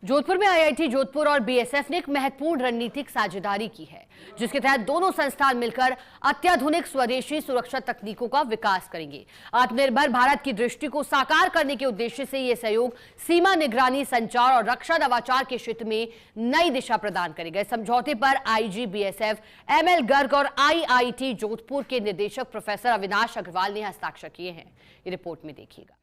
जोधपुर में आईआईटी जोधपुर और बीएसएफ ने एक महत्वपूर्ण रणनीतिक साझेदारी की है, जिसके तहत दोनों संस्थान मिलकर अत्याधुनिक स्वदेशी सुरक्षा तकनीकों का विकास करेंगे। आत्मनिर्भर भारत की दृष्टि को साकार करने के उद्देश्य से यह सहयोग सीमा निगरानी, संचार और रक्षा नवाचार के क्षेत्र में नई दिशा प्रदान करेगा। इस समझौते पर आईजी बीएसएफ एमएल गर्ग और आईआईटी जोधपुर के निदेशक प्रोफेसर अविनाश अग्रवाल ने हस्ताक्षर किए हैं। ये रिपोर्ट में देखिएगा।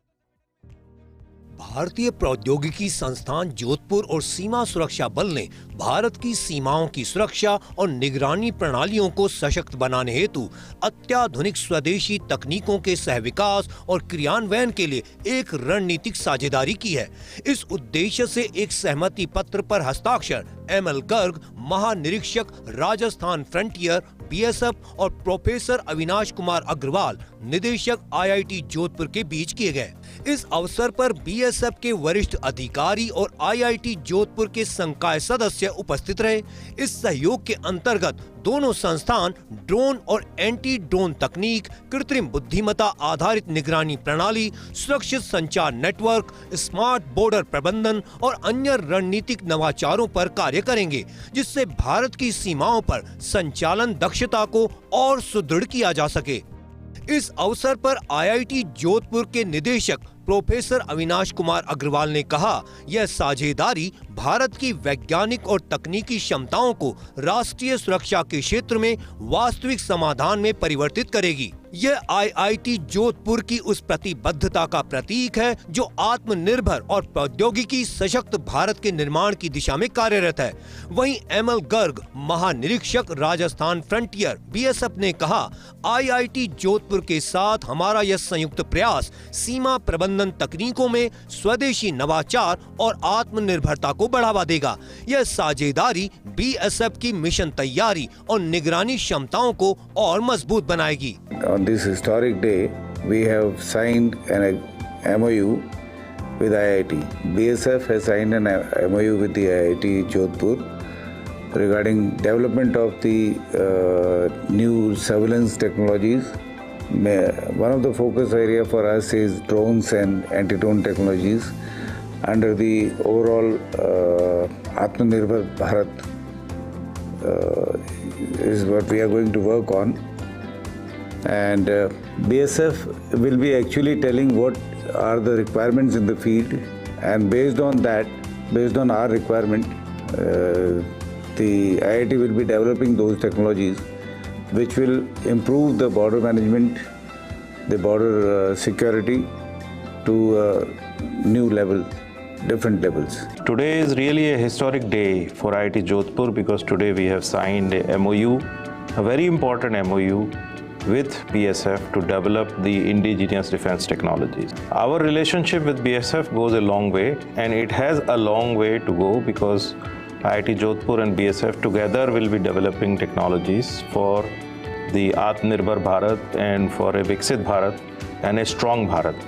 भारतीय प्रौद्योगिकी संस्थान जोधपुर और सीमा सुरक्षा बल ने भारत की सीमाओं की सुरक्षा और निगरानी प्रणालियों को सशक्त बनाने हेतु अत्याधुनिक स्वदेशी तकनीकों के सहविकास और क्रियान्वयन के लिए एक रणनीतिक साझेदारी की है। इस उद्देश्य से एक सहमति पत्र पर हस्ताक्षर एमएल गर्ग, महानिरीक्षक राजस्थान फ्रंटियर बीएसएफ और प्रोफेसर अविनाश कुमार अग्रवाल, निदेशक आईआईटी जोधपुर के बीच किए गए। इस अवसर पर बीएसएफ के वरिष्ठ अधिकारी और आईआईटी जोधपुर के संकाय सदस्य उपस्थित रहे। इस सहयोग के अंतर्गत दोनों संस्थान ड्रोन और एंटी ड्रोन तकनीक, कृत्रिम बुद्धिमत्ता आधारित निगरानी प्रणाली, सुरक्षित संचार नेटवर्क, स्मार्ट बॉर्डर प्रबंधन और अन्य रणनीतिक नवाचारों पर कार्य करेंगे, जिससे भारत की सीमाओं पर संचालन दक्षता को और सुदृढ़ किया जा सके। इस अवसर पर आईआईटी जोधपुर के निदेशक प्रोफेसर अविनाश कुमार अग्रवाल ने कहा, यह साझेदारी भारत की वैज्ञानिक और तकनीकी क्षमताओं को राष्ट्रीय सुरक्षा के क्षेत्र में वास्तविक समाधान में परिवर्तित करेगी। यह आईआईटी जोधपुर की उस प्रतिबद्धता का प्रतीक है जो आत्मनिर्भर और प्रौद्योगिकी सशक्त भारत के निर्माण की दिशा में कार्यरत है। वहीं एमएल गर्ग, महानिरीक्षक राजस्थान फ्रंटियर बीएसएफ ने कहा, आईआईटी जोधपुर के साथ हमारा यह संयुक्त प्रयास सीमा प्रबंधन तकनीकों में स्वदेशी नवाचार और आत्मनिर्भरता को बढ़ावा देगा। यह साझेदारी बीएसएफ की मिशन तैयारी और निगरानी क्षमताओं को और मजबूत बनाएगी। On this historic day, we have signed an MOU with IIT. BSF has signed an MOU with the IIT Jodhpur regarding development of the new surveillance technologies. One of the focus area for us is drones and anti-drone technologies under the overall Atmanirbhar Bharat is what we are going to work on. And BSF will be actually telling what are the requirements in the field, and based on that, based on our requirement, the IIT will be developing those technologies which will improve the border management, the border security to new level, different levels. Today is really a historic day for IIT Jodhpur because today we have signed a MOU, a very important MOU with BSF to develop the indigenous defense technologies. Our relationship with BSF goes a long way, and it has a long way to go because IIT Jodhpur and BSF together will be developing technologies for the Atmanirbhar Bharat and for a Viksit Bharat and a strong Bharat.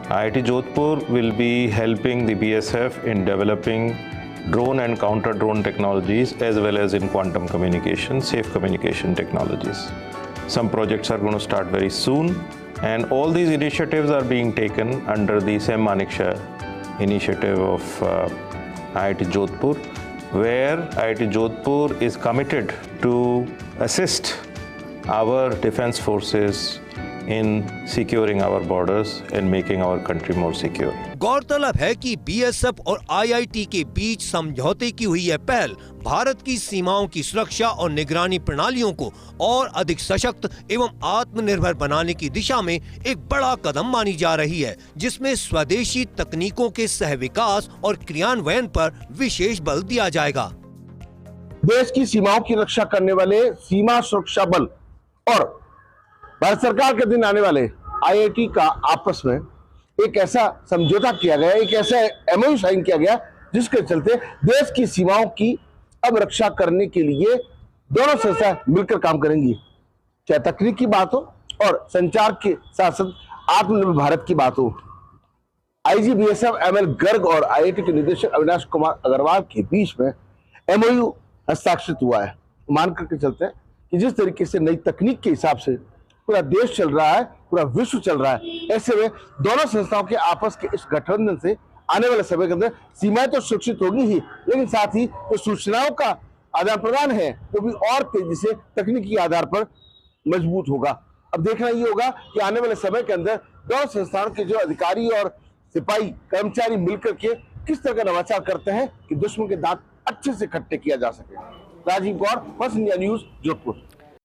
IIT Jodhpur will be helping the BSF in developing drone and counter-drone technologies as well as in quantum communication, safe communication technologies. Some projects are going to start very soon, and all these initiatives are being taken under the Sam Manekshaw initiative of IIT Jodhpur, where IIT Jodhpur is committed to assist our defense forces in securing our borders and making our country more secure. गौरतलब है कि BSF और IIT के बीच समझौते की हुई यह पहल भारत की सीमाओं की सुरक्षा और निगरानी प्रणालियों को और अधिक सशक्त एवं आत्मनिर्भर बनाने की दिशा में एक बड़ा कदम मानी जा रही है, जिसमें स्वदेशी तकनीकों के सहविकास और क्रियान्वयन पर विशेष बल दिया जाएगा। देश की सीमाओं की रक्षा करने वाले सीमा सुरक्षा बल और भारत सरकार के दिन आने वाले आईआईटी का आपस में एक ऐसा समझौता किया गया, एक ऐसा एमओयू साइन किया गया जिसके चलते देश की सीमाओं की अब रक्षा करने के लिए दोनों संस्थाएं मिलकर काम करेंगी। चाहे तकनीक की बात हो और संचार के साथ साथ आत्मनिर्भर भारत की बात हो। आईजी बीएसएफ एमएल गर्ग और आईआईटी के निदेशक अविनाश कुमार अग्रवाल के बीच में एमओयू हस्ताक्षरित हुआ है। मान करके चलते हैं कि जिस तरीके से नई तकनीक के हिसाब से पूरा देश चल रहा है, पूरा विश्व चल रहा है, ऐसे में दोनों संस्थाओं के आपस के इस गठबंधन से आने वाले समय के अंदर सीमाएं तो सुरक्षित होगी ही, लेकिन साथ ही जो सूचनाओं का आदान प्रदान है वो भी और तेजी से तकनीकी आधार पर मजबूत होगा। अब देखना ये होगा कि आने वाले समय के अंदर दोनों संस्थान के जो अधिकारी और सिपाही कर्मचारी मिलकर के किस तरह का नवाचार करते हैं कि दुश्मन के दांत अच्छे से खट्टे किया जा सके। राजीव गौर, फर्स्ट इंडिया न्यूज, जोधपुर।